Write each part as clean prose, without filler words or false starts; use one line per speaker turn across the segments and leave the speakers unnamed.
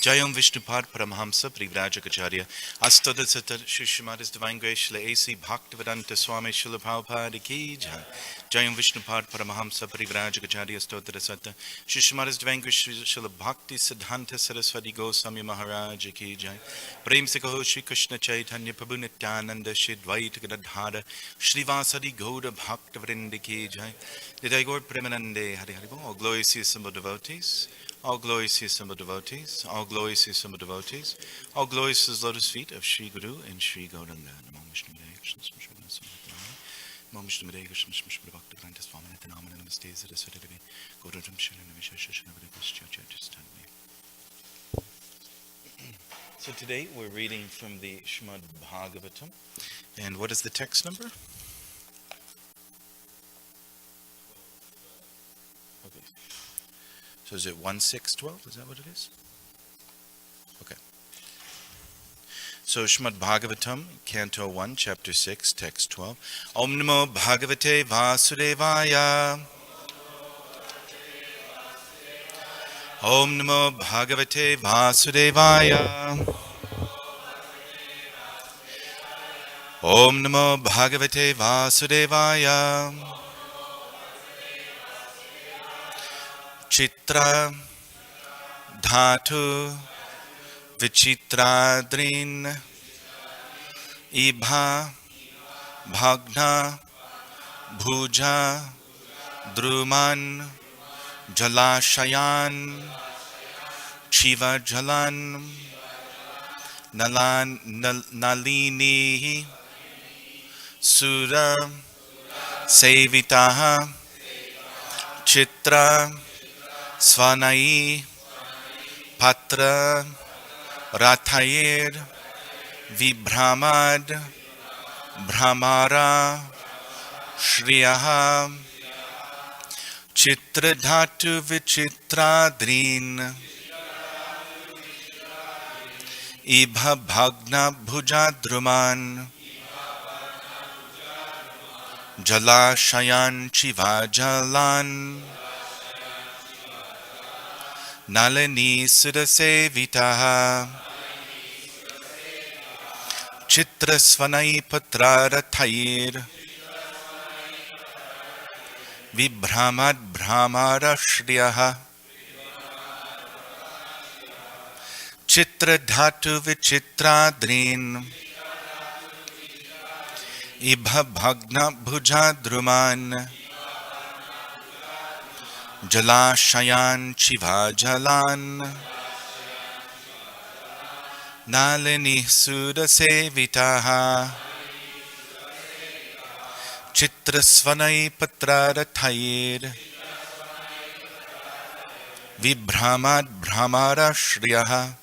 Jayam Vishnupad Paramahamsa Privrajacharya Astada Sata Shishmatis Divine Grace Shila A.C. Bhaktivedanta Swami Shila Prabhupada Ki Jai. Jayam Vishnupad Paramahamsa Privrajacharya Astada Sata Shishmatis Divine Grace Shila Bhakti Siddhanta Saraswati Goswami Maharaj Ki Jai. Prem Sikaho Shri Krishna Chaitanya Prabhu Nityananda Shri Dvaita Gadadhara Shrivasadi Gauda Bhaktivinoda Ki Jai. Nitai Gaur Premanande Hari Hari Bol. All glory to assemble devotees. All glory to assemble devotees, all glory to assemble devotees, all glory to the lotus feet of Sri Guru and Sri Gauranga. Namo Vishnu Padaya Krishna Smashmana Samhita Namo Vishnu Padaya Krishna Smashmana Bhakta Granta Swamana Tanamana Namaste Saraswati Devi Gauram Shalana Vishesha Shanavada Krishna Chaitanya. So today we're reading from the Srimad Bhagavatam. And what is the text number? Okay. So is it 1612? Is that what it is? Okay. So Srimad Bhagavatam, Canto 1, Chapter 6, Text 12. Om Namo Bhagavate Vasudevaya. Om Namo Bhagavate Vasudevaya. Om Namo Bhagavate Vasudevaya. Chitra Dhatu Vichitradrin Ibha Bhagna Bhuja Druman Jalashayan Chiva Jalan Nalini Sura Sevitaha Chitra Svanai Patra Rathayir Vibramad Brahmara Shriyaha Chitra Dhatu Vichitradrin Ibha Bhagna Bhujadruman Jalashayan Chivajalan Nalini Sudasevitaha Chitra Svanai Patrarathayir Vibramad Brahmara Shriyaha Chitra Dhatu Vichitradrin Ibha Bhagna Bhujadruman Jalashayan Chivajalan Nalini Sudasevitaha Chitrasvanai Patrarathayir Vibramad Brahmara Shriyaha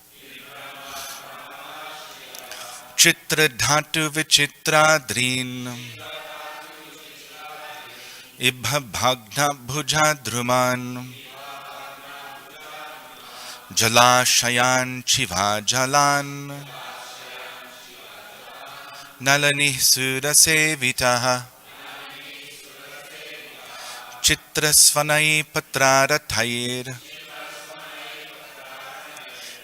Chitra Dhatu Vichitradrin Ibha Bhagna Bhujadruman Jalashayan Chivajalan Nalani Sudasevitaha Chitrasvanai Patrarathayir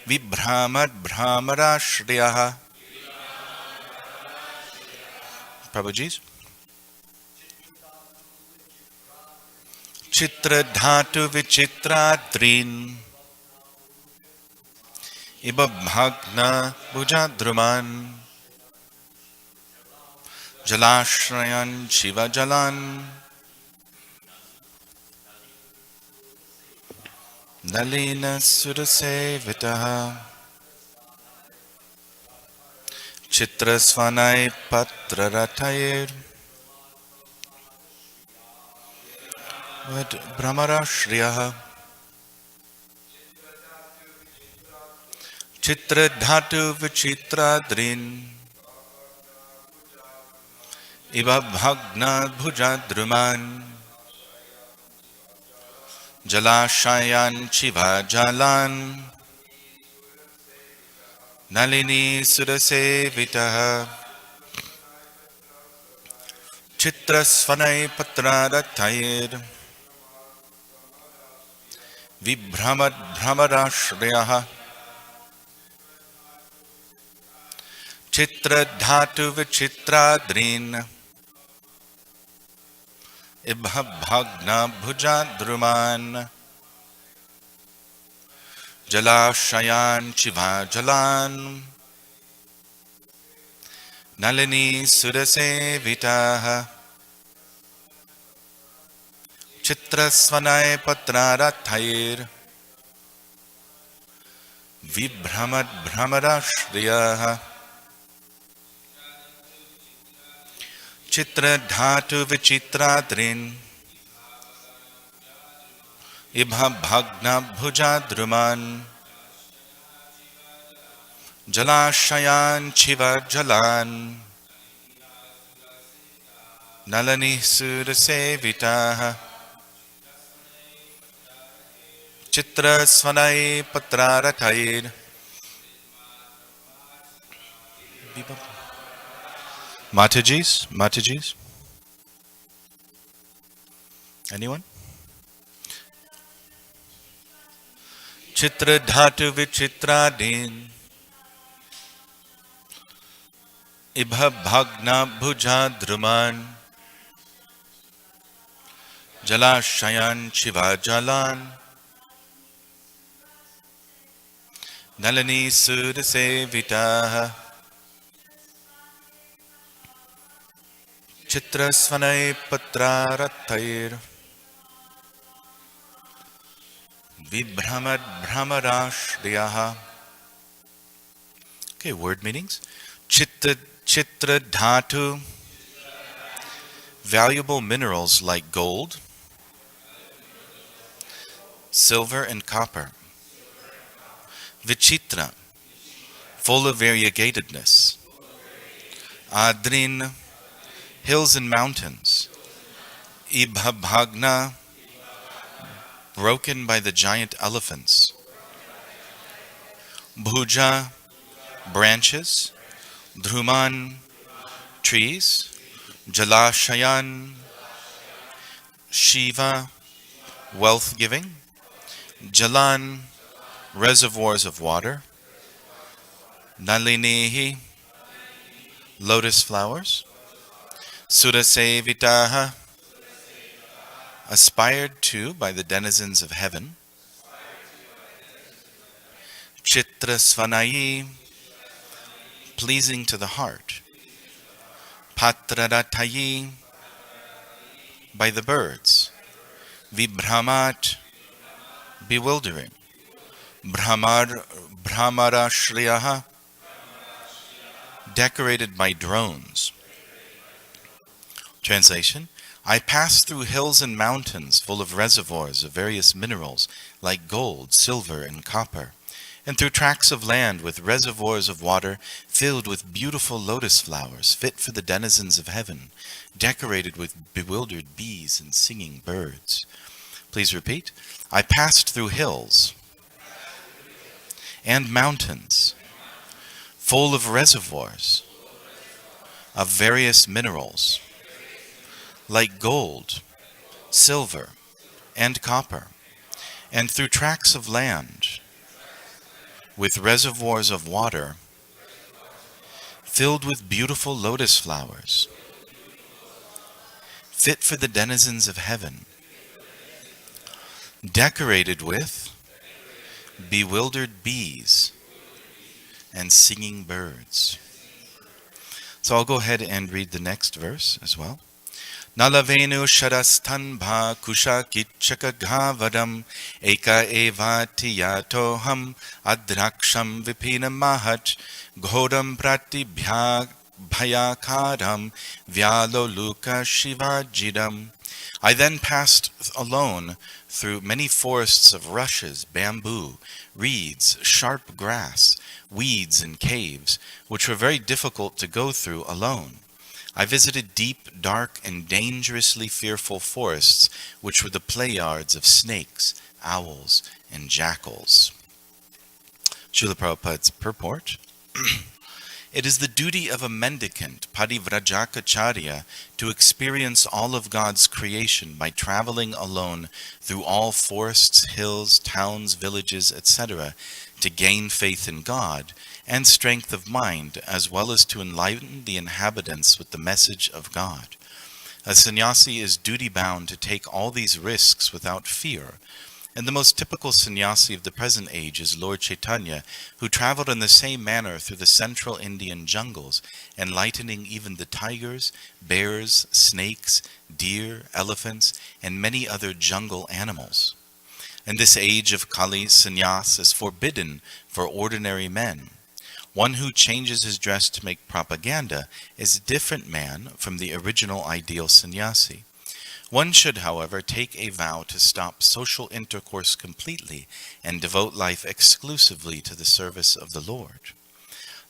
Vibramad Brahmara Shriyaha. Prabhuji's Chitra Dhatu Vichitradrin Iba Bhagna Bhujadruman Jalashayan Shivajalan Nalina Sudasevitaha Chitra Svanai Patrarathayir Brahmara Shriyaha Chitra Dhatu Vichitradrin Iva Bhagna Bhujadruman Jalashayan Chivajalan Nalini Sudasevitaha Chitra Svanai Patrarathayir Vibramad Brahmara Shriyaha Chitra dhatu vichitradrin ibha bhagna bhujadruman jalashayan chiva jalan nalini sudase vitaha chitra svanay patrarathair vibhramad bhramarashriyaha chitra dhatu vichitradrin ibha bhagna bhujadruman jalashayan chiva jalan nalani surasevitaha chitra svanai patrarathair Matajis? Anyone? Chitra dhatu vichitradin ibha bhagna bhujadruman jalashayan chiva jalan nalani sudasevitaha chitra svanai patrarathair vibhramad bhramarashriyaha. Okay, word meanings. Chitra dhatu, valuable minerals like gold, silver and copper. Vichitra, full of variegatedness. Adrin, hills and mountains. Ibhabhagna, broken by the giant elephants. Bhuja, branches. Dhruman, trees. Jalashayan, Shiva, wealth giving. Jalan, reservoirs of water. Nalinihi, lotus flowers. Surasevitaha, aspired to by the denizens of heaven. Chitra svanayi, pleasing to the heart. Patraratayi, by the birds. Vibhramat, bewildering. Brahmarashriyaha, decorated by drones. Translation: I passed through hills and mountains full of reservoirs of various minerals like gold, silver, and copper, and through tracts of land with reservoirs of water filled with beautiful lotus flowers fit for the denizens of heaven, decorated with bewildered bees and singing birds. Please repeat. I passed through hills and mountains full of reservoirs of various minerals like gold, silver, and copper, and through tracts of land with reservoirs of water filled with beautiful lotus flowers, fit for the denizens of heaven, decorated with bewildered bees and singing birds. So I'll go ahead and read the next verse as well. Nalavenu shadastanbha kusha kitchaka ghavadam eka evatiyatoham adraksham vipinam mahat ghodam pratibhya bhayakaram vyaloluka shivajidam. I then passed alone through many forests of rushes, bamboo, reeds, sharp grass, weeds, and caves, which were very difficult to go through alone. I visited deep, dark, and dangerously fearful forests, which were the play yards of snakes, owls, and jackals. Srila Prabhupada's purport. It is the duty of a mendicant, Parivrajacacharya, to experience all of God's creation by traveling alone through all forests, hills, towns, villages, etc., to gain faith in God and strength of mind, as well as to enlighten the inhabitants with the message of God. A sannyasi is duty-bound to take all these risks without fear. And the most typical sannyasi of the present age is Lord Chaitanya, who traveled in the same manner through the central Indian jungles, enlightening even the tigers, bears, snakes, deer, elephants, and many other jungle animals. In this age of Kali, sannyas is forbidden for ordinary men. One who changes his dress to make propaganda is a different man from the original ideal sannyasi. One should, however, take a vow to stop social intercourse completely and devote life exclusively to the service of the Lord.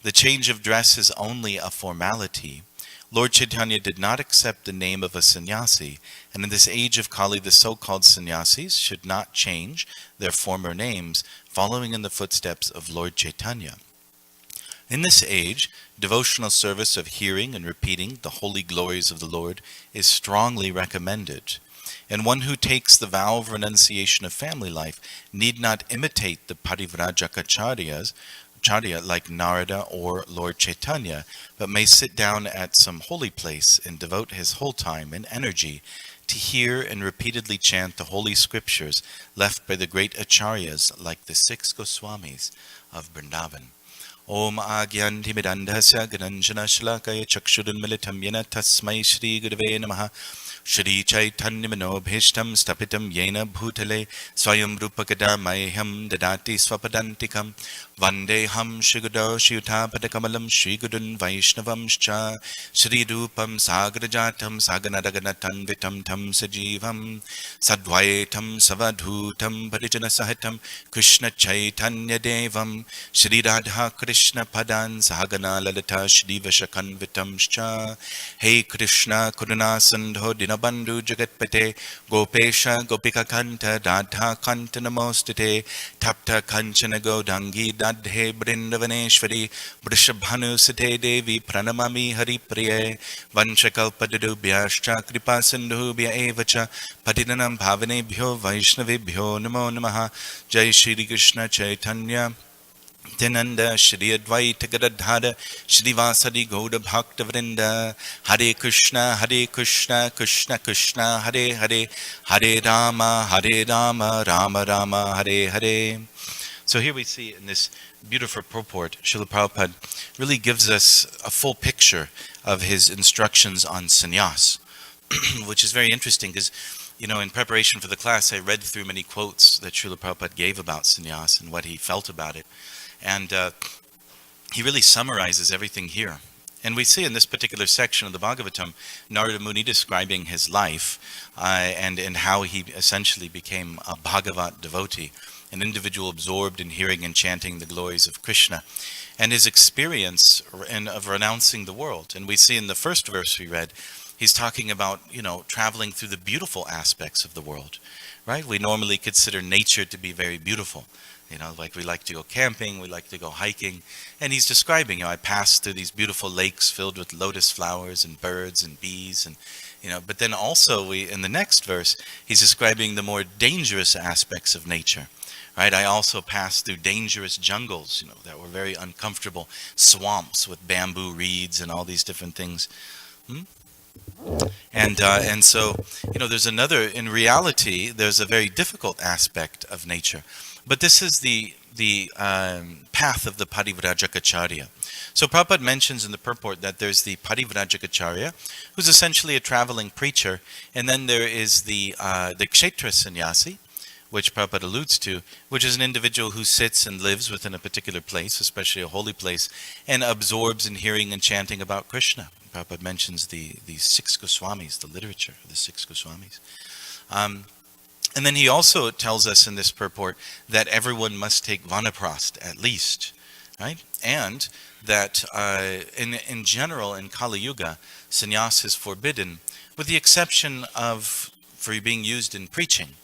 The change of dress is only a formality. Lord Chaitanya did not accept the name of a sannyasi, and in this age of Kali, the so-called sannyasis should not change their former names, following in the footsteps of Lord Chaitanya. In this age, devotional service of hearing and repeating the holy glories of the Lord is strongly recommended, and one who takes the vow of renunciation of family life need not imitate the Parivrajakacharyas like Narada or Lord Chaitanya, but may sit down at some holy place and devote his whole time and energy to hear and repeatedly chant the holy scriptures left by the great acharyas like the 6 Goswamis of Vrindavan. Om Agyantimidandhasya Gananjana Shlakaya Chakshudunmilitam Yena Tasmai Shri Gurave Namaha Shri Chaitanyamanoabhishtam Stapitam Yena Bhutale Swayam Rupakada Mayham Dadati Swapadantikam Vandeham Shigudo Shiyutapadakamalam Shri Gurun Vaishnavamscha Shri Rupam Sagrajatam Saganadaganatam Vitam Tam Sajivam Sadvaitam Savadhutam Parijana Sahitam Krishna Chaitanya Devam Shri Radha Krishna Padan Sahagana Lalita Shri Vashakan Vitamscha Hey Krishna Kuruna Sandho Dinabandhu Jagatpate Gopesha Gopika Kanta Radha Kanta Namostate Tapta Kanchana Godangi Dadhe Brindavaneshwari Vrishabhanu Sate Devi Pranamami Hari Priye Vanchakalpadubhyascha Kripa Sindhubhya Evacha Patidanam Bhavanebhyo Vaishnavebhyo Namo Namaha Jai Shri Krishna Chaitanya Tinanda Shri Advaita Gadadhara Shri Vasadi Gauda Bhakta Vrinda Hare Krishna Krishna Krishna Hare Hare Hare Rama Rama Rama Hare Hare. So here we see in this beautiful purport, Srila Prabhupada really gives us a full picture of his instructions on sannyas, which is very interesting because, you know, in preparation for the class, I read through many quotes that Srila Prabhupada gave about sannyas and what he felt about it. And he really summarizes everything here. And we see in this particular section of the Bhagavatam, Narada Muni describing his life and how he essentially became a Bhagavat devotee, an individual absorbed in hearing and chanting the glories of Krishna, and his experience of renouncing the world. And we see in the first verse we read, he's talking about, you know, traveling through the beautiful aspects of the world, right? We normally consider nature to be very beautiful. You know, like we like to go camping, we like to go hiking. And he's describing, you know, I passed through these beautiful lakes filled with lotus flowers and birds and bees and, you know, but then also in the next verse, he's describing the more dangerous aspects of nature. Right, I also passed through dangerous jungles, you know, that were very uncomfortable, swamps with bamboo reeds and all these different things. And so, you know, in reality, there's a very difficult aspect of nature. But this is the path of the Parivrajacacharya. So Prabhupada mentions in the purport that there's the Parivrajacacharya, who's essentially a traveling preacher, and then there is the Kshetra sannyasi, which Prabhupada alludes to, which is an individual who sits and lives within a particular place, especially a holy place, and absorbs in hearing and chanting about Krishna. Prabhupada mentions the 6 Goswamis, the literature of the 6 Goswamis. And then he also tells us in this purport that everyone must take Vanaprast at least, right? And that in general, in Kali Yuga, sannyas is forbidden, with the exception of for being used in preaching.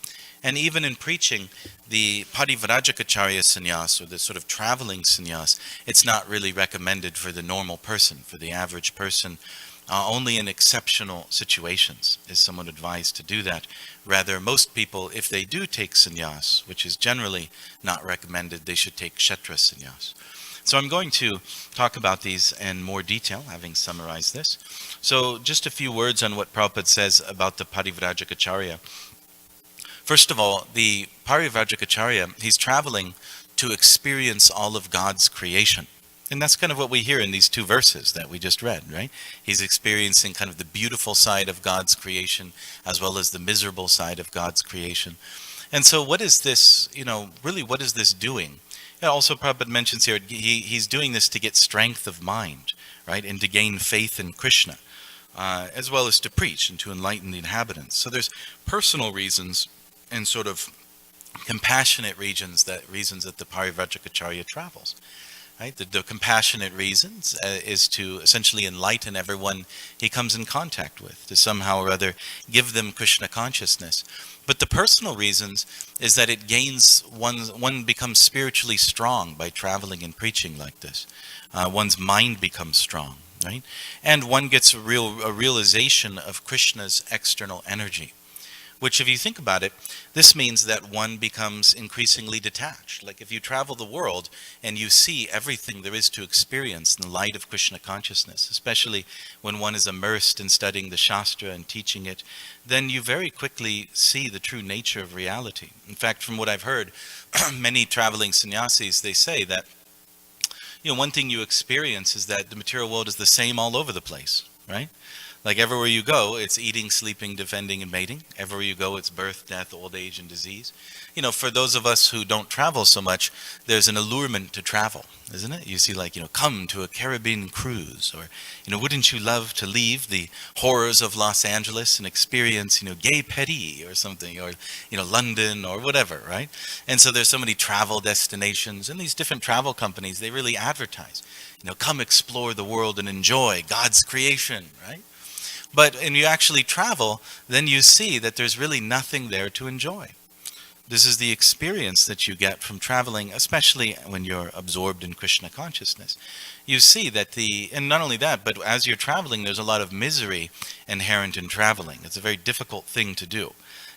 And even in preaching, the Parivrajacacharya sannyas, or the sort of traveling sannyas, it's not really recommended for the normal person, for the average person. Only in exceptional situations is someone advised to do that. Rather, most people, if they do take sannyas, which is generally not recommended, they should take kshetra sannyas. So I'm going to talk about these in more detail, having summarized this. So just a few words on what Prabhupada says about the Parivrajacacharya. First of all, the Parivrajacacharya, he's traveling to experience all of God's creation. And that's kind of what we hear in these two verses that we just read, right? He's experiencing kind of the beautiful side of God's creation as well as the miserable side of God's creation. And so what is this, really what is this doing? Also, Prabhupada mentions here, he's doing this to get strength of mind, right? And to gain faith in Krishna, as well as to preach and to enlighten the inhabitants. So there's personal reasons and sort of compassionate reasons that the Parivrajacacharya travels. Right? The compassionate reasons is to essentially enlighten everyone he comes in contact with, to somehow or other give them Krishna consciousness. But the personal reasons is that it gains, one becomes spiritually strong by traveling and preaching like this. One's mind becomes strong, right? And one gets a realization of Krishna's external energy. Which, if you think about it, this means that one becomes increasingly detached. Like if you travel the world and you see everything there is to experience in the light of Krishna consciousness, especially when one is immersed in studying the Shastra and teaching it, then you very quickly see the true nature of reality. In fact, from what I've heard, many traveling sannyasis, they say that, one thing you experience is that the material world is the same all over the place, right? Like everywhere you go, it's eating, sleeping, defending, and mating. Everywhere you go, it's birth, death, old age, and disease. For those of us who don't travel so much, there's an allurement to travel, isn't it? You see, like, come to a Caribbean cruise, or, wouldn't you love to leave the horrors of Los Angeles and experience, Gay Paris or something, or, London or whatever, right? And so there's so many travel destinations, and these different travel companies, they really advertise, come explore the world and enjoy God's creation, right? But when you actually travel, then you see that there's really nothing there to enjoy. This is the experience that you get from traveling, especially when you're absorbed in Krishna consciousness. You see that and not only that, but as you're traveling, there's a lot of misery inherent in traveling. It's a very difficult thing to do.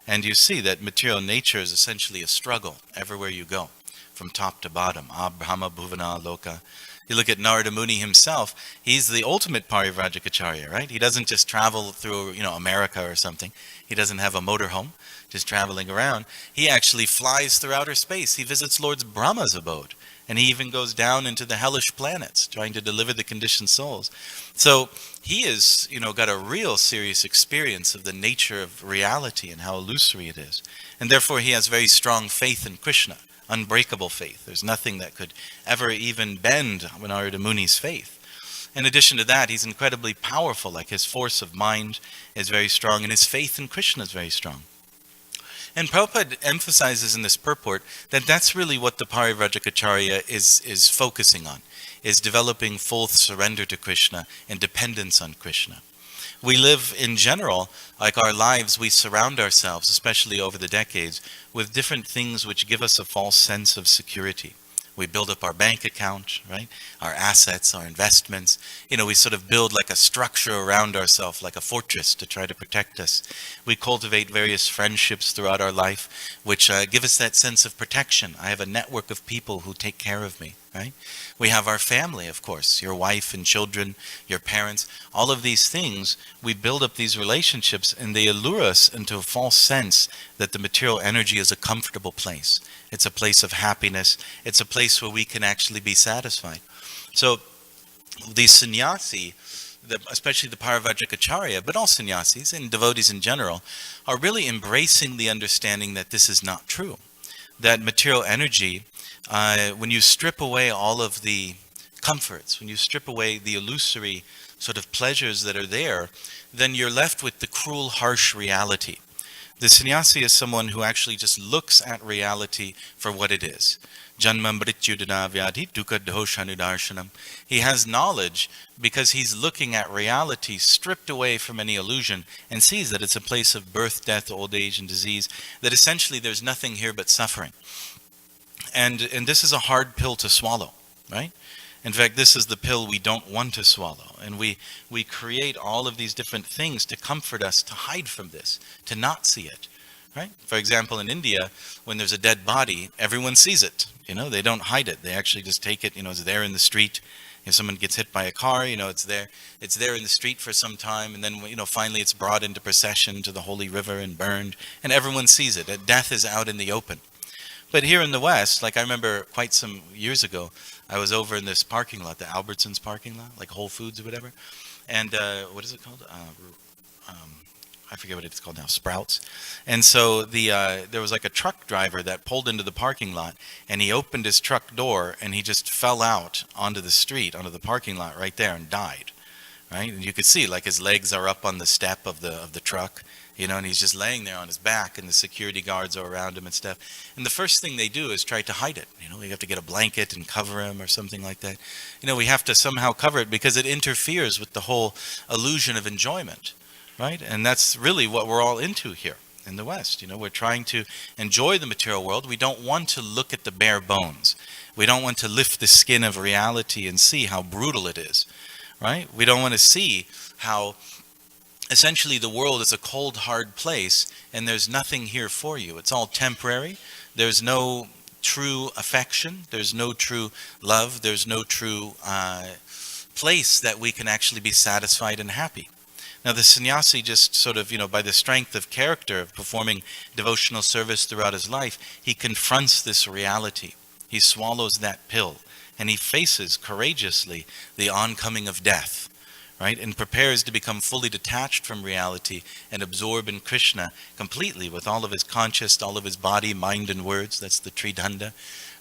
And you see that material nature is essentially a struggle everywhere you go, from top to bottom. Brahma Bhuvana Loka. You look at Narada Muni himself, he's the ultimate Parivrajacacharya, right? He doesn't just travel through, America or something. He doesn't have a motorhome just traveling around. He actually flies through outer space. He visits Lord Brahma's abode. And he even goes down into the hellish planets, trying to deliver the conditioned souls. So he has, got a real serious experience of the nature of reality and how illusory it is. And therefore he has very strong faith in Krishna. Unbreakable faith. There's nothing that could ever even bend Narada Muni's faith. In addition to that, he's incredibly powerful, like his force of mind is very strong, and his faith in Krishna is very strong. And Prabhupada emphasizes in this purport that that's really what the Parivrajacacharya is focusing on, is developing full surrender to Krishna and dependence on Krishna. We live in general, like our lives, we surround ourselves, especially over the decades, with different things which give us a false sense of security. We build up our bank account, right? Our assets, our investments. We sort of build like a structure around ourselves, like a fortress to try to protect us. We cultivate various friendships throughout our life, which give us that sense of protection. I have a network of people who take care of me, right? We have our family, of course, your wife and children, your parents. All of these things, we build up these relationships and they allure us into a false sense that the material energy is a comfortable place. It's a place of happiness. It's a place where we can actually be satisfied. So the sannyasi, especially the Parivrajacacharya, but all sannyasis and devotees in general, are really embracing the understanding that this is not true. That material energy, when you strip away all of the comforts, when you strip away the illusory sort of pleasures that are there, then you're left with the cruel, harsh reality. The sannyasi is someone who actually just looks at reality for what it is. Janma mrityudana vyadhi dukkha doshanudarshanam. He has knowledge because he's looking at reality stripped away from any illusion and sees that it's a place of birth, death, old age, and disease, that essentially there's nothing here but suffering. And this is a hard pill to swallow, right? In fact, this is the pill we don't want to swallow. And we create all of these different things to comfort us, to hide from this, to not see it, right? For example, in India, when there's a dead body, everyone sees it. They don't hide it. They actually just take it, it's there in the street. If someone gets hit by a car, it's there in the street for some time. And then, finally it's brought into procession to the holy river and burned. And everyone sees it. Death is out in the open. But here in the West, like I remember quite some years ago, I was over in this parking lot, the Albertsons parking lot, like Whole Foods or whatever. And what is it called? I forget what it's called now, Sprouts. And so there was like a truck driver that pulled into the parking lot, and he opened his truck door, and he just fell out onto the street, onto the parking lot right there, and died. Right? And you could see like his legs are up on the step of the truck. And he's just laying there on his back, and the security guards are around him and stuff. And the first thing they do is try to hide it. We have to get a blanket and cover him or something like that. We have to somehow cover it because it interferes with the whole illusion of enjoyment, right? And that's really what we're all into here in the West. We're trying to enjoy the material world. We don't want to look at the bare bones. We don't want to lift the skin of reality and see how brutal it is, right? We don't want to see how essentially the world is a cold, hard place, and there's nothing here for you. It's all temporary. There's no true affection. There's no true love. There's no true place that we can actually be satisfied and happy. Now, the sannyasi just sort of, by the strength of character, of performing devotional service throughout his life, he confronts this reality. He swallows that pill, and he faces courageously the oncoming of death. Right, and prepares to become fully detached from reality and absorb in Krishna completely with all of his conscious, all of his body, mind, and words. That's the Tridanda,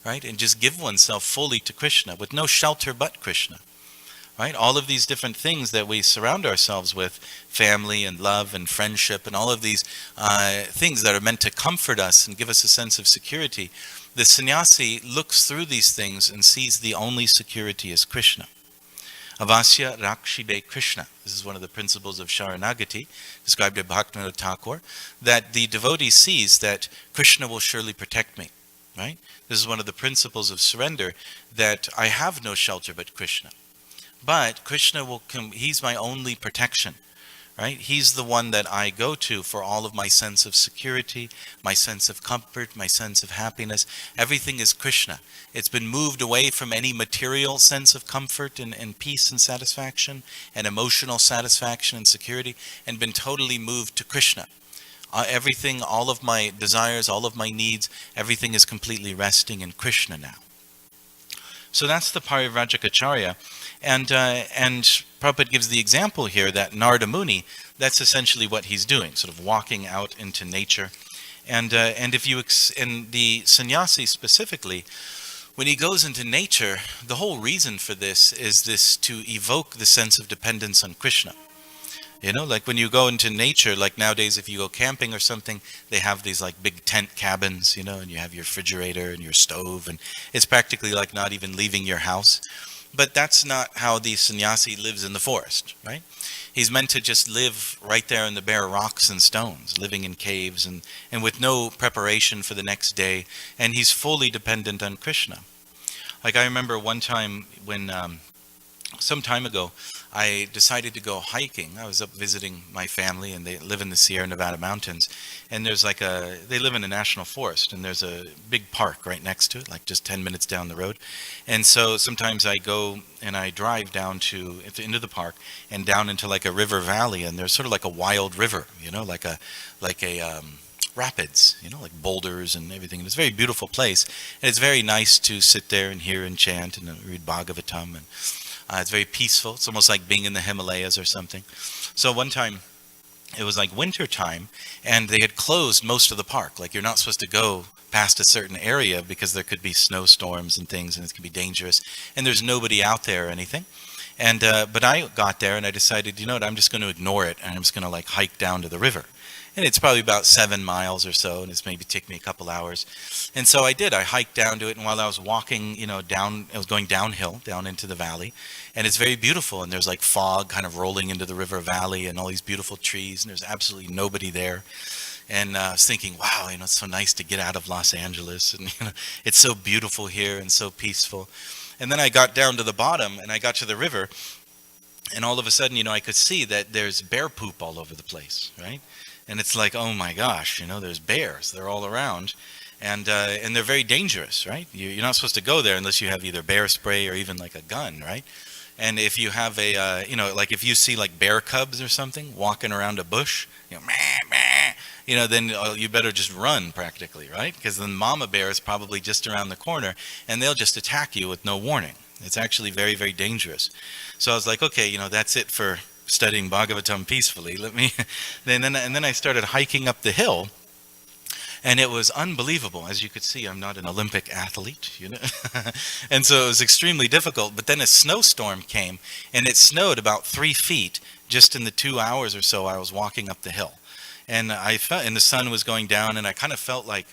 right? And just give oneself fully to Krishna with no shelter but Krishna, right? All of these different things that we surround ourselves with, family and love and friendship and all of these things that are meant to comfort us and give us a sense of security. The sannyasi looks through these things and sees the only security is Krishna. Avasya Rakshibe Krishna. This is one of the principles of Sharanagati, described by Bhaktivinoda Thakur, that the devotee sees that Krishna will surely protect me. Right? This is one of the principles of surrender, that I have no shelter but Krishna. But Krishna he's my only protection. Right? He's the one that I go to for all of my sense of security, my sense of comfort, my sense of happiness. Everything is Krishna. It's been moved away from any material sense of comfort and peace and satisfaction and emotional satisfaction and security, and been totally moved to Krishna. Everything, all of my desires, all of my needs, everything is completely resting in Krishna now. So that's the Parivrajikacharya. And Prabhupada gives the example here that Narada Muni, that's essentially what he's doing, sort of walking out into nature. And if you in the sannyasi specifically, when he goes into nature, the whole reason for this is this to evoke the sense of dependence on Krishna. Like when you go into nature, like nowadays if you go camping or something, they have these like big tent cabins, and you have your refrigerator and your stove, and it's practically like not even leaving your house. But that's not how the sannyasi lives in the forest, right? He's meant to just live right there in the bare rocks and stones, living in caves and with no preparation for the next day, and he's fully dependent on Krishna. Like I remember one time when, some time ago, I decided to go hiking. I was up visiting my family, and they live in the Sierra Nevada mountains. And there's they live in a national forest, and there's a big park right next to it, like just 10 minutes down the road. And so sometimes I go and I drive down into the park and down into like a river valley, and there's sort of like a wild river, like a rapids, like boulders and everything. And it's a very beautiful place. And it's very nice to sit there and hear and chant and read Bhagavatam, and it's very peaceful. It's almost like being in the Himalayas or something. So one time, it was like winter time, and they had closed most of the park. Like you're not supposed to go past a certain area because there could be snowstorms and things, and it could be dangerous. And there's nobody out there or anything. And but I got there and I decided, I'm just going to ignore it, and I'm just going to like hike down to the river. And it's probably about 7 miles or so, and it's maybe take me a couple hours. And so I did. I hiked down to it, and while I was walking, down, I was going downhill, down into the valley, and it's very beautiful. And there's like fog kind of rolling into the river valley, and all these beautiful trees, and there's absolutely nobody there. And I was thinking, wow, it's so nice to get out of Los Angeles, and it's so beautiful here and so peaceful. And then I got down to the bottom, and I got to the river, and all of a sudden, I could see that there's bear poop all over the place, right? And it's like, oh my gosh, there's bears. They're all around. And they're very dangerous, right? You're not supposed to go there unless you have either bear spray or even like a gun, right? And if you have like if you see like bear cubs or something walking around a bush, meh, meh, then you better just run practically, right? Because the mama bear is probably just around the corner, and they'll just attack you with no warning. It's actually very, very dangerous. So I was like, okay, that's it for studying Bhagavatam peacefully. And then I started hiking up the hill, and it was unbelievable. As you could see, I'm not an Olympic athlete, and so it was extremely difficult. But then a snowstorm came, and it snowed about 3 feet just in the 2 hours or so I was walking up the hill. And and the sun was going down, and I kind of felt like,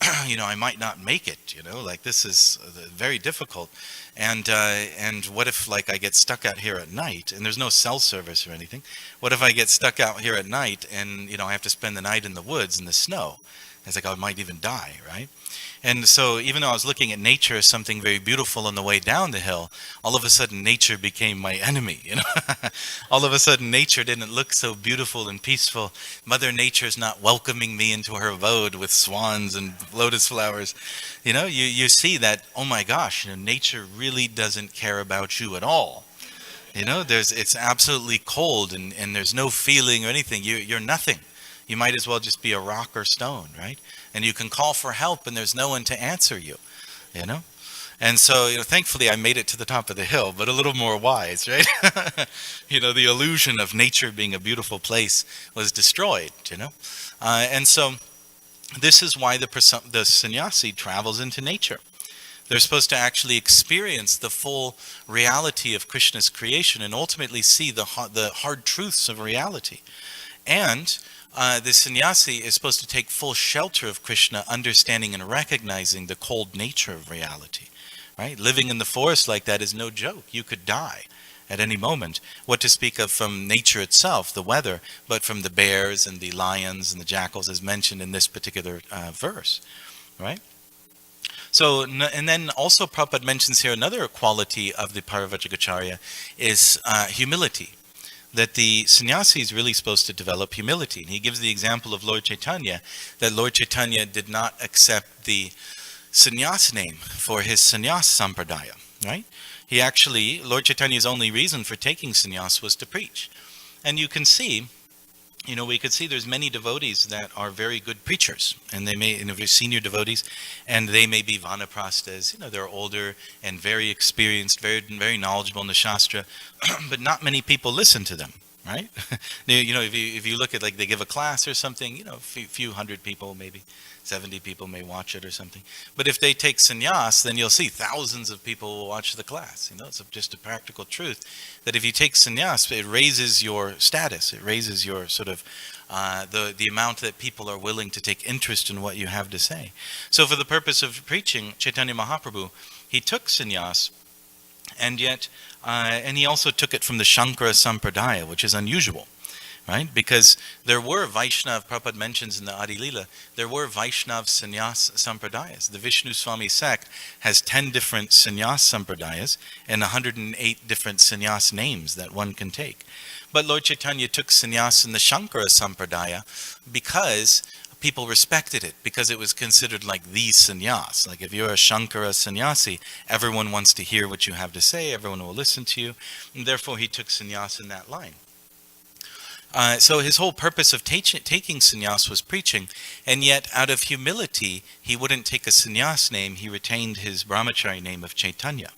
I might not make it, like this is very difficult. And what if like I get stuck out here at night, and there's no cell service or anything? What if I get stuck out here at night and, I have to spend the night in the woods in the snow? It's like I might even die, right? And so even though I was looking at nature as something very beautiful on the way down the hill, all of a sudden nature became my enemy, All of a sudden nature didn't look so beautiful and peaceful. Mother Nature's not welcoming me into her abode with swans and lotus flowers. You see that, oh my gosh, nature really doesn't care about you at all. It's absolutely cold, and there's no feeling or anything. You're nothing. You might as well just be a rock or stone, right? And you can call for help, and there's no one to answer you, And so, thankfully I made it to the top of the hill, but a little more wise, right? The illusion of nature being a beautiful place was destroyed, And so this is why the sannyasi travels into nature. They're supposed to actually experience the full reality of Krishna's creation and ultimately see the hard truths of reality. And the sannyasi is supposed to take full shelter of Krishna, understanding and recognizing the cold nature of reality, right? Living in the forest like that is no joke. You could die at any moment. What to speak of from nature itself, the weather, but from the bears and the lions and the jackals as mentioned in this particular verse, right? So, and then also Prabhupada mentions here another quality of the Paravajragacharya is humility. That the sannyasi is really supposed to develop humility. And he gives the example of Lord Chaitanya, that Lord Chaitanya did not accept the sannyas name for his sannyas sampradaya, right? Lord Chaitanya's only reason for taking sannyas was to preach. And you can see, we could see there's many devotees that are very good preachers, and they may, senior devotees, and they may be vanaprasthas, they're older and very experienced, very, very knowledgeable in the Shastra, but not many people listen to them, right? If you look at, like, they give a class or something, a few hundred people, maybe 70 people may watch it or something. But if they take sannyas, then you'll see thousands of people will watch the class. It's just a practical truth that if you take sannyas, it raises your status. It raises your sort of the amount that people are willing to take interest in what you have to say. So for the purpose of preaching, Chaitanya Mahaprabhu, he took sannyas, and yet, and he also took it from the Shankara Sampradaya, which is unusual. Right? Because there were Vaishnav, Prabhupada mentions in the Adi Lila, there were Vaishnav sannyas sampradayas. The Vishnu Swami sect has 10 different sannyas sampradayas and 108 different sannyas names that one can take. But Lord Chaitanya took sannyas in the Shankara Sampradaya because people respected it, because it was considered like the sannyas. Like if you're a Shankara sannyasi, everyone wants to hear what you have to say, everyone will listen to you, and therefore he took sannyas in that line. So his whole purpose of taking sannyas was preaching, and yet out of humility, he wouldn't take a sannyas name, he retained his brahmachari name of Chaitanya.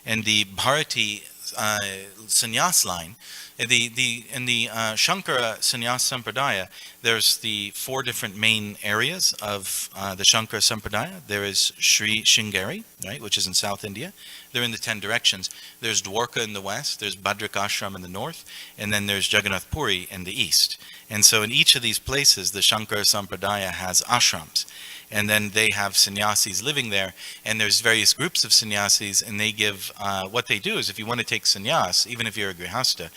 And the Bharati sannyas line. In the Shankara Sannyas Sampradaya, there's the 4 different main areas of the Shankara Sampradaya. There is Sri Shingeri, right, which is in South India. They're in the 10 directions. There's Dwarka in the west, there's Bhadrak Ashram in the north, and then there's Jagannath Puri in the east. And so in each of these places, the Shankara Sampradaya has ashrams. And then they have sannyasis living there, and there's various groups of sannyasis, and they give, what they do is if you want to take sannyas, even if you're a grihasta,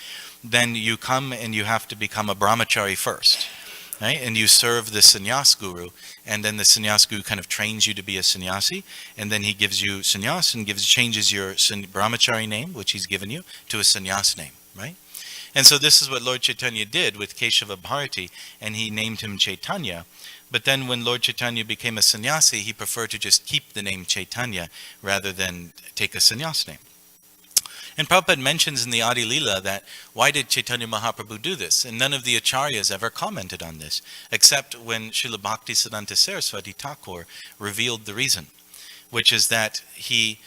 then you come and you have to become a brahmachari first, right? And you serve the sannyas guru, and then the sannyas guru kind of trains you to be a sannyasi, and then he gives you sannyas and changes your brahmachari name, which he's given you, to a sannyas name, right? And so this is what Lord Chaitanya did with Keshava Bharati, and he named him Chaitanya. But then when Lord Chaitanya became a sannyasi, he preferred to just keep the name Chaitanya rather than take a sannyas name. And Prabhupada mentions in the Adi Lila that why did Chaitanya Mahaprabhu do this? And none of the acharyas ever commented on this, except when Srila Bhaktisiddhanta Saraswati Thakur revealed the reason, which is that he,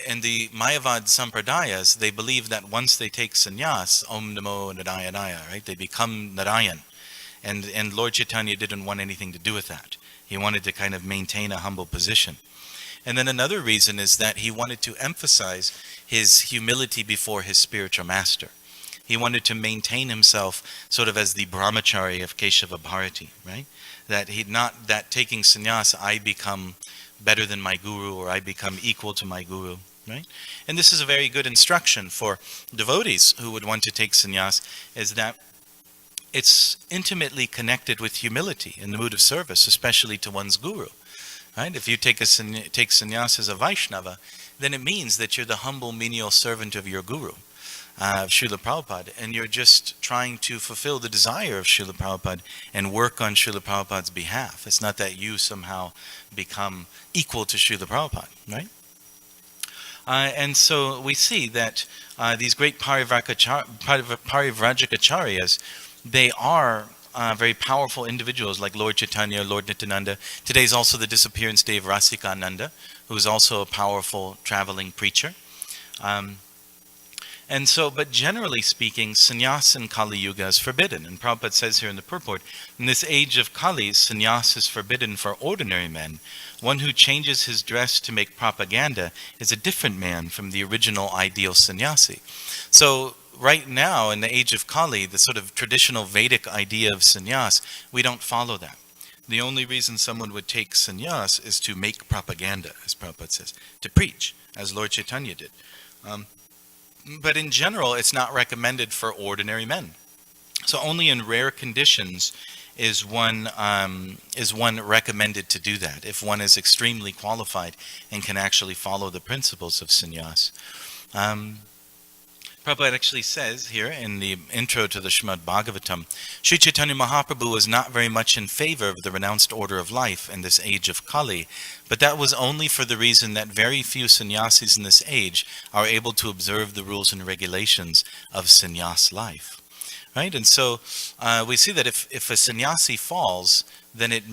in the Mayavad Sampradayas, they believe that once they take sannyas, Om Namo Narayanaya, right, they become Narayan. And Lord Chaitanya didn't want anything to do with that. He wanted to kind of maintain a humble position. And then another reason is that he wanted to emphasize his humility before his spiritual master. He wanted to maintain himself sort of as the brahmachari of Keshava Bharati, right? That taking sannyas, I become better than my guru, or I become equal to my guru, right? And this is a very good instruction for devotees who would want to take sannyas, is that it's intimately connected with humility in the mood of service, especially to one's guru. Right? If you take sannyas as a Vaishnava, then it means that you're the humble menial servant of your guru, Srila Prabhupada, and you're just trying to fulfill the desire of Srila Prabhupada and work on Srila Prabhupada's behalf. It's not that you somehow become equal to Srila Prabhupada, right? And so we see that these great Parivrajakacharyas, they are very powerful individuals like Lord Chaitanya, Lord Nityananda. Today is also the disappearance day of Rasikananda, who is also a powerful traveling preacher. And so, but generally speaking, sannyas in Kali Yuga is forbidden. And Prabhupada says here in the purport, in this age of Kali, sannyas is forbidden for ordinary men. One who changes his dress to make propaganda is a different man from the original ideal sannyasi. So, right now, in the age of Kali, the sort of traditional Vedic idea of sannyas, we don't follow that. The only reason someone would take sannyas is to make propaganda, as Prabhupada says, to preach, as Lord Chaitanya did. But in general, it's not recommended for ordinary men. So only in rare conditions is one recommended to do that, if one is extremely qualified and can actually follow the principles of sannyas. Prabhupada actually says here in the intro to the Srimad Bhagavatam, Sri Chaitanya Mahaprabhu was not very much in favor of the renounced order of life in this age of Kali, but that was only for the reason that very few sannyasis in this age are able to observe the rules and regulations of sannyas life. Right? And so we see that if a sannyasi falls, then it,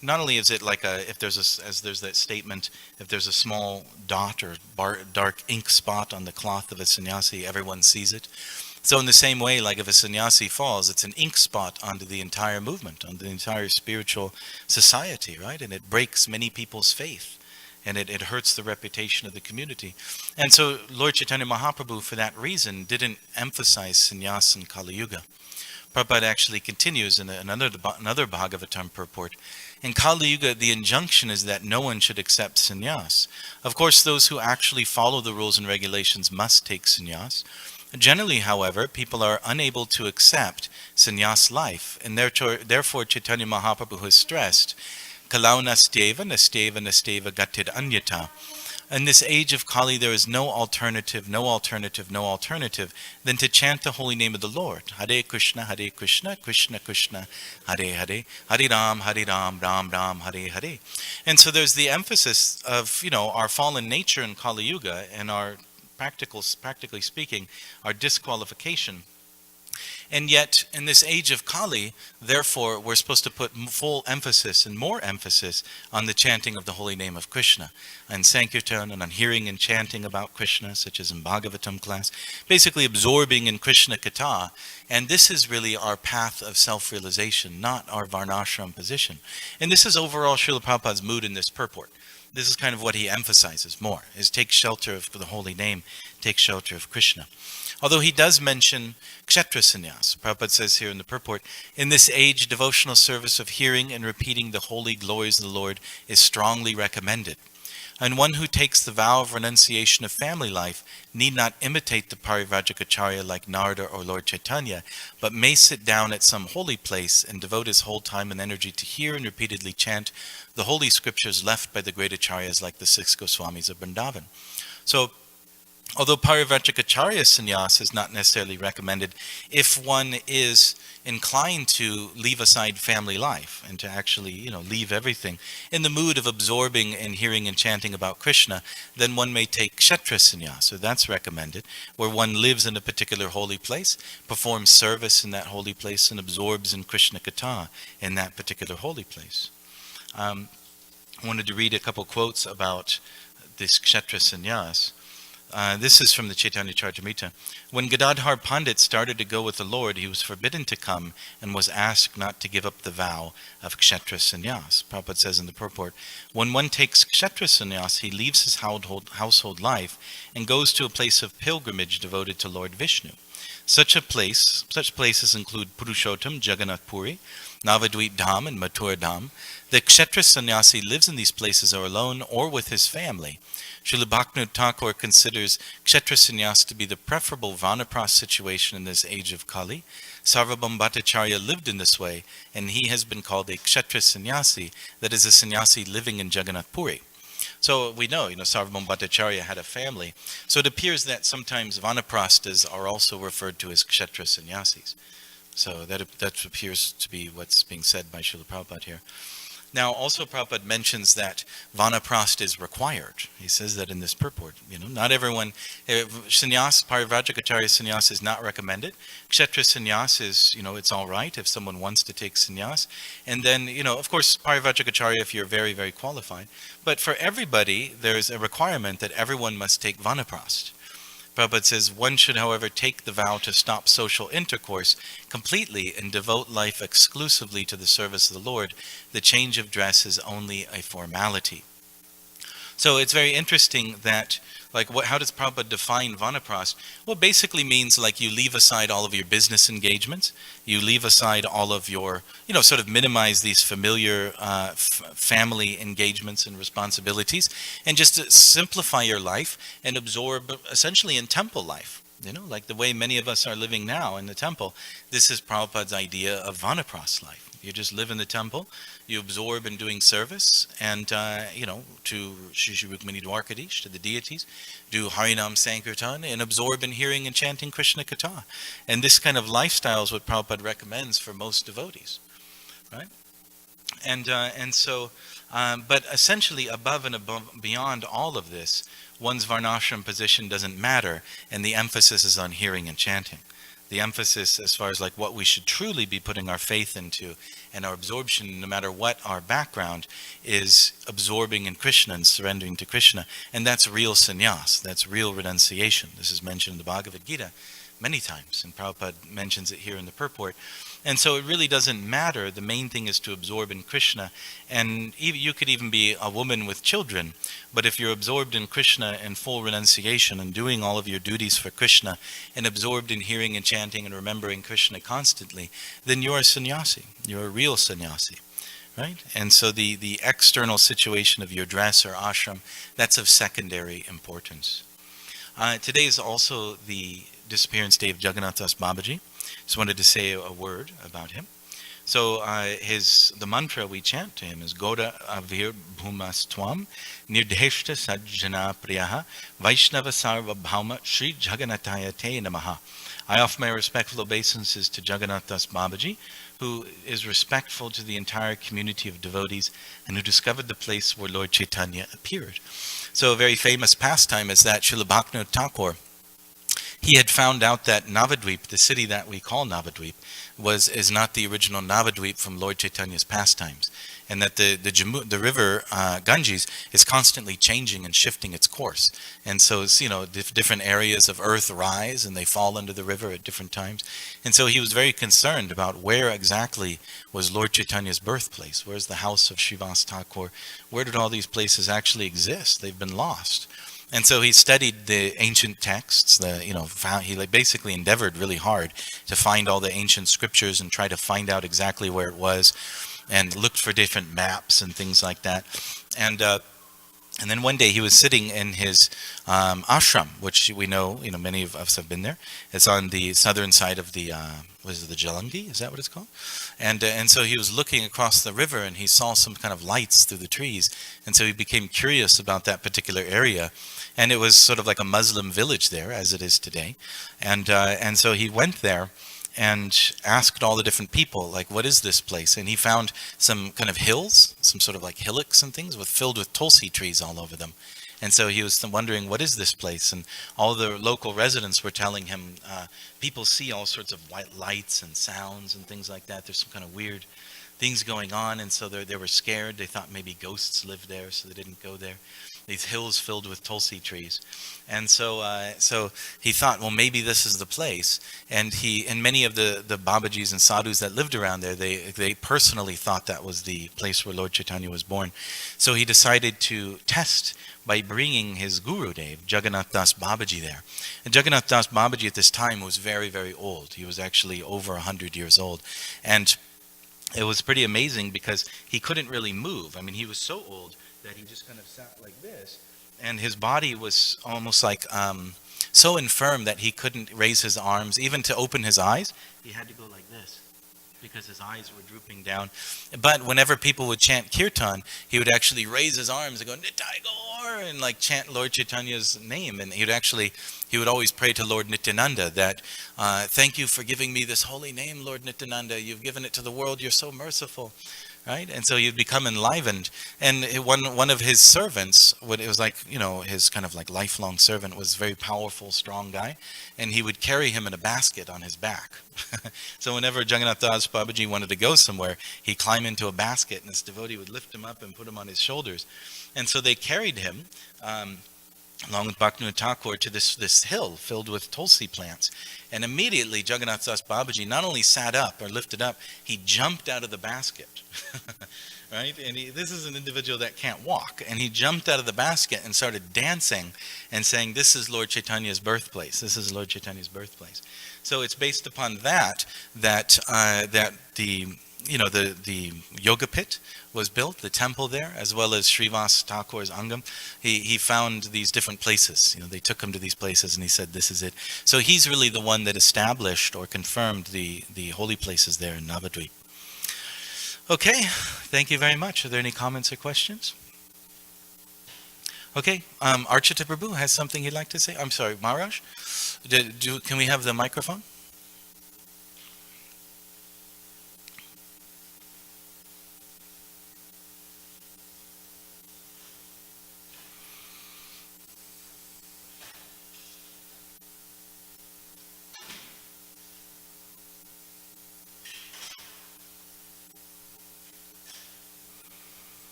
not only is it like if there's that statement, if there's a small dot or dark ink spot on the cloth of a sannyasi, everyone sees it. So in the same way, like if a sannyasi falls, it's an ink spot onto the entire movement, on the entire spiritual society, right? And it breaks many people's faith, and it hurts the reputation of the community. And so Lord Chaitanya Mahaprabhu, for that reason, didn't emphasize sannyas in Kali Yuga. Prabhupada actually continues in another Bhagavatam purport. In Kali Yuga, the injunction is that no one should accept sannyas. Of course, those who actually follow the rules and regulations must take sannyas. Generally, however, people are unable to accept sannyas life, and therefore Chaitanya Mahaprabhu has stressed, Kalau nasteva, nasteva, nasteva gatir anyata. In this age of Kali, there is no alternative than to chant the holy name of the Lord. Hare Krishna, Krishna Krishna, Hare Hare, Hare Ram, Ram Ram, Hare Hare. And so there's the emphasis of, our fallen nature in Kali Yuga and our, practically speaking, our disqualification. And yet, in this age of Kali, therefore, we're supposed to put full emphasis and more emphasis on the chanting of the holy name of Krishna, and Sankirtan, and on hearing and chanting about Krishna, such as in Bhagavatam class, basically absorbing in Krishna Katha. And this is really our path of self-realization, not our Varnashram position. And this is overall Srila Prabhupada's mood in this purport. This is kind of what he emphasizes more, is take shelter of the holy name, take shelter of Krishna. Although he does mention Kshetra Sannyas. Prabhupada says here in the purport, in this age, devotional service of hearing and repeating the holy glories of the Lord is strongly recommended. And one who takes the vow of renunciation of family life need not imitate the Parivrajacacharya like Narada or Lord Chaitanya, but may sit down at some holy place and devote his whole time and energy to hear and repeatedly chant the holy scriptures left by the great acharyas like the 6 Goswamis of Vrindavan. So, although Parivrajacacharya sannyas is not necessarily recommended if one is inclined to leave aside family life and to actually, leave everything in the mood of absorbing and hearing and chanting about Krishna, then one may take Kshetra sannyas. So that's recommended, where one lives in a particular holy place, performs service in that holy place, and absorbs in Krishna Katha in that particular holy place. I wanted to read a couple quotes about this Kshetra sannyas. This is from the Chaitanya Charitamrita. When Gadadhar Pandit started to go with the Lord, he was forbidden to come and was asked not to give up the vow of Kshetra Sannyas. Prabhupada says in the purport, when one takes Kshetra Sannyas, he leaves his household life and goes to a place of pilgrimage devoted to Lord Vishnu. Such places include Purushottam, Jagannath Puri, Navadvip Dham, and Mathura Dham. The Kshetra Sannyasi lives in these places or alone or with his family. Srila Bhaktivinoda Thakur considers Kshetra Sannyas to be the preferable Vanapras situation in this age of Kali. Sarvabhauma Bhattacharya lived in this way, and he has been called a Kshetra Sannyasi, that is a sannyasi living in Jagannath Puri. So we know, Sarvabhauma Bhattacharya had a family. So it appears that sometimes Vanaprastas are also referred to as Kshetra Sannyasis. So that appears to be what's being said by Srila Prabhupada here. Now, also Prabhupada mentions that Vanaprastha is required. He says that in this purport. Not everyone, sannyas, Parivrajacacharya sannyas is not recommended. Kshetra sannyas is, it's all right if someone wants to take sannyas. And then, of course, Parivrajacacharya if you're very, very qualified. But for everybody, there's a requirement that everyone must take Vanaprastha. Prabhupada says, one should, however, take the vow to stop social intercourse completely and devote life exclusively to the service of the Lord. The change of dress is only a formality. So it's very interesting that, how does Prabhupada define Vanaprastha? Well, it basically means you leave aside all of your business engagements, you leave aside all of your, sort of minimize these familiar family engagements and responsibilities, and just simplify your life and absorb essentially in temple life. Like the way many of us are living now in the temple. This is Prabhupada's idea of Vanaprastha life. You just live in the temple, you absorb in doing service, and, to Shri Rukmini Dwarkadish, to the deities, do Harinam Sankirtan, and absorb in hearing and chanting Krishna Katha. And this kind of lifestyle is what Prabhupada recommends for most devotees, right? But essentially above and beyond all of this, one's Varnashram position doesn't matter, and the emphasis is on hearing and chanting. The emphasis as far as what we should truly be putting our faith into and our absorption, no matter what our background, is absorbing in Krishna and surrendering to Krishna. And that's real sannyas, that's real renunciation. This is mentioned in the Bhagavad Gita many times, and Prabhupada mentions it here in the purport. And so it really doesn't matter. The main thing is to absorb in Krishna. And you could even be a woman with children, but if you're absorbed in Krishna in full renunciation and doing all of your duties for Krishna and absorbed in hearing and chanting and remembering Krishna constantly, then you're a sannyasi. You're a real sannyasi, right? And so the external situation of your dress or ashram, that's of secondary importance. Today is also the disappearance day of Jagannath Das Babaji. Just wanted to say a word about him. So the mantra we chant to him is Goda Avir Bhumas Twam Nirdheshta Sajjana Priyaha Vaishnava Sarva Bhauma Sri Jagannathaya Te Namaha. I offer my respectful obeisances to Jagannath Das Babaji, who is respectful to the entire community of devotees and who discovered the place where Lord Chaitanya appeared. So a very famous pastime is that Srila Bhaktivinoda Thakur he had found out that Navadvip, the city that we call Navadvip, is not the original Navadvip from Lord Chaitanya's pastimes, and that the river Ganges is constantly changing and shifting its course, and so different areas of earth rise and they fall under the river at different times, and so he was very concerned about where exactly was Lord Chaitanya's birthplace. Where's the house of Srivas Thakur? Where did all these places actually exist? They've been lost. And so he studied the ancient texts. He basically endeavored really hard to find all the ancient scriptures and try to find out exactly where it was, and looked for different maps and things like that. And then one day he was sitting in his ashram, which we know, many of us have been there. It's on the southern side of the the Jalangi? Is that what it's called? And so he was looking across the river, and he saw some kind of lights through the trees. And so he became curious about that particular area. And it was sort of like a Muslim village there, as it is today. And so he went there and asked all the different people, like, what is this place? And he found some kind of hills, some sort of like hillocks and things filled with tulsi trees all over them. And so he was wondering, what is this place? And all the local residents were telling him, people see all sorts of white lights and sounds and things like that. There's some kind of weird things going on. And so they were scared. They thought maybe ghosts lived there, so they didn't go there. These hills filled with tulsi trees. And so he thought, well, maybe this is the place. And many of the Babajis and sadhus that lived around there, they personally thought that was the place where Lord Chaitanya was born. So he decided to test by bringing his Gurudev, Jagannath Das Babaji, there. And Jagannath Das Babaji at this time was very, very old. He was actually over 100 years old. And it was pretty amazing because he couldn't really move. I mean, he was so old that he just kind of sat like this, and his body was almost like so infirm that he couldn't raise his arms. Even to open his eyes, he had to go like this because his eyes were drooping down. But whenever people would chant kirtan, he would actually raise his arms and go Nitai Gaur and like chant Lord Chaitanya's name. And he would always pray to Lord Nityananda that thank you for giving me this holy name, Lord Nityananda. You've given it to the world. You're so merciful. Right? And so you'd become enlivened. And one of his servants, it was like, his kind of like lifelong servant, was a very powerful, strong guy. And he would carry him in a basket on his back. So whenever Jagannath Das Babaji wanted to go somewhere, he'd climb into a basket, and this devotee would lift him up and put him on his shoulders. And so they carried him, along with Bhaktivinoda Thakur, to this hill filled with tulsi plants. And immediately Jagannath Das Babaji not only sat up or lifted up, he jumped out of the basket. Right? And this is an individual that can't walk. And he jumped out of the basket and started dancing and saying, this is Lord Chaitanya's birthplace. This is Lord Chaitanya's birthplace. So it's based upon that the yoga pit was built, the temple there, as well as Srivas Thakur's Angam. He found these different places. They took him to these places, and he said, this is it. So he's really the one that established or confirmed the holy places there in Navadvip. Okay, thank you very much. Are there any comments or questions? Okay, Archita Prabhu has something he'd like to say. I'm sorry, Maharaj, can we have the microphone?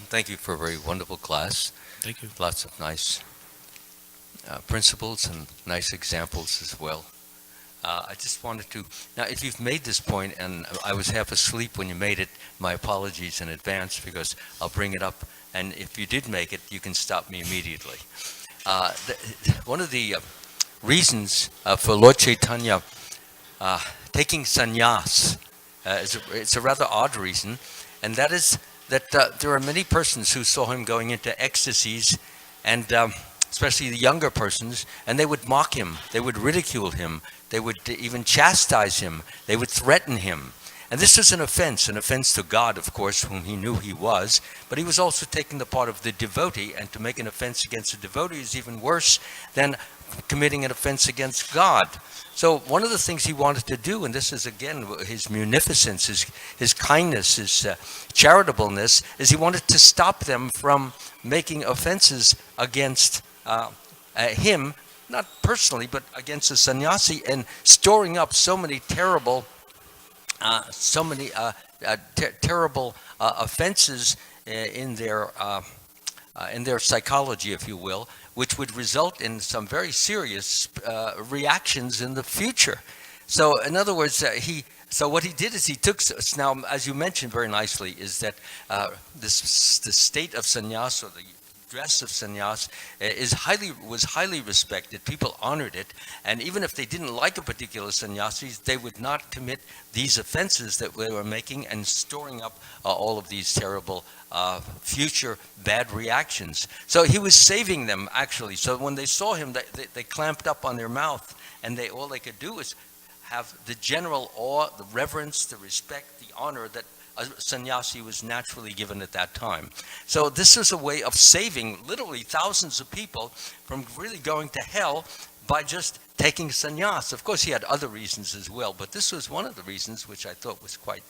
Thank you for a very wonderful class.
Thank you.
Lots of nice principles and nice examples as well. I just wanted to, now if you've made this point, and I was half asleep when you made it, my apologies in advance, because I'll bring it up, and if you did make it, you can stop me immediately. One of the reasons for Lord Chaitanya taking sannyas, it's a rather odd reason, and that is that there are many persons who saw him going into ecstasies, and especially the younger persons, and they would mock him, they would ridicule him, they would even chastise him, they would threaten him. And this was an offense to God, of course, whom he knew he was, but he was also taking the part of the devotee, and to make an offense against a devotee is even worse than committing an offense against God. So one of the things he wanted to do, and this is again his munificence, his kindness, his charitableness, is he wanted to stop them from making offenses against him, not personally, but against the sannyasi, and storing up so many terrible terrible offenses in their psychology, if you will, which would result in some very serious reactions in the future. So, in other words, so what he did is he took, now, as you mentioned very nicely, is that the state of sannyas, or the dress of sannyas, was highly respected. People honored it, and even if they didn't like a particular sannyasi, they would not commit these offenses that they were making and storing up all of these terrible future bad reactions. So he was saving them, actually. So when they saw him, they clamped up on their mouth, and all they could do was have the general awe, the reverence, the respect, the honor that a sannyasi was naturally given at that time. So this was a way of saving literally thousands of people from really going to hell by just taking sannyas. Of course, he had other reasons as well, but this was one of the reasons which I thought was quite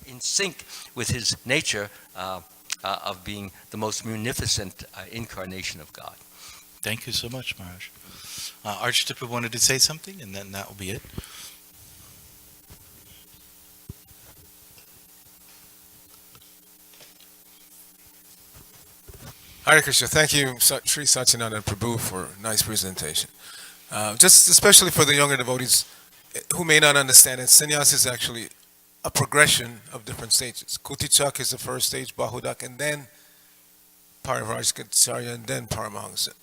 in sync with his nature of being the most munificent incarnation of God.
Thank you so much, Maharaj. Archbishop wanted to say something, and then that will be it.
Hare Krishna. Thank you, Sri Sacinandana Prabhu, for a nice presentation. Just especially for the younger devotees who may not understand it, sannyas is actually a progression of different stages. Kutichak is the first stage, Bahudak, and then Parivrajkacharya, and then Paramahansa.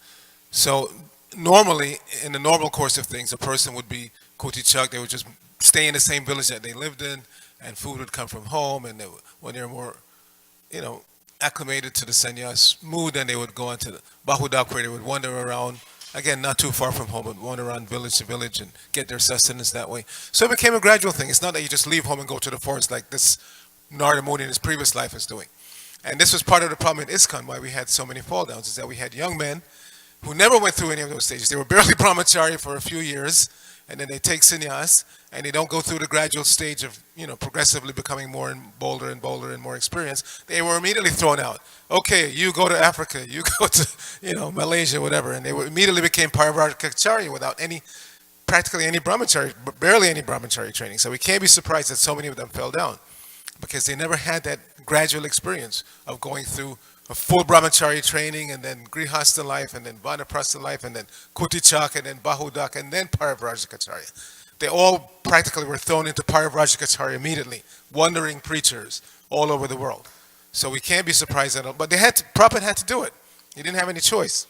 So normally, in the normal course of things, a person would be Kutichak. They would just stay in the same village that they lived in, and food would come from home, and when they're more, acclimated to the sannyas mood, then they would go on to the Bahudak, where they would wander around, again, not too far from home, but wander around village to village and get their sustenance that way. So it became a gradual thing. It's not that you just leave home and go to the forest like this Narada Muni in his previous life is doing. And this was part of the problem at ISKCON, why we had so many fall downs, is that we had young men who never went through any of those stages. They were barely brahmachari for a few years, and then they take sannyas, and they don't go through the gradual stage of, progressively becoming more and bolder and more experienced. They were immediately thrown out. Okay, you go to Africa, you go to, Malaysia, whatever, and they immediately became Parivrajkacharya without practically any brahmachari, barely any brahmachari training. So we can't be surprised that so many of them fell down, because they never had that gradual experience of going through a full brahmachari training, and then grihastha life, and then vanaprastha life, and then kutichak, and then bahudak, and then parivrajkacharya. They all practically were thrown into parivrajkacharya immediately, wandering preachers all over the world. So we can't be surprised at all. But Prabhupada had to do it. He didn't have any choice.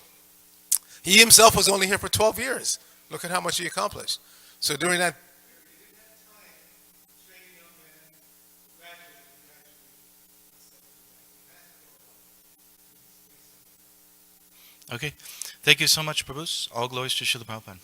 He himself was only here for 12 years. Look at how much he accomplished. So during that,
Okay. Thank you so much, Prabhus. All glories to Srila Prabhupada.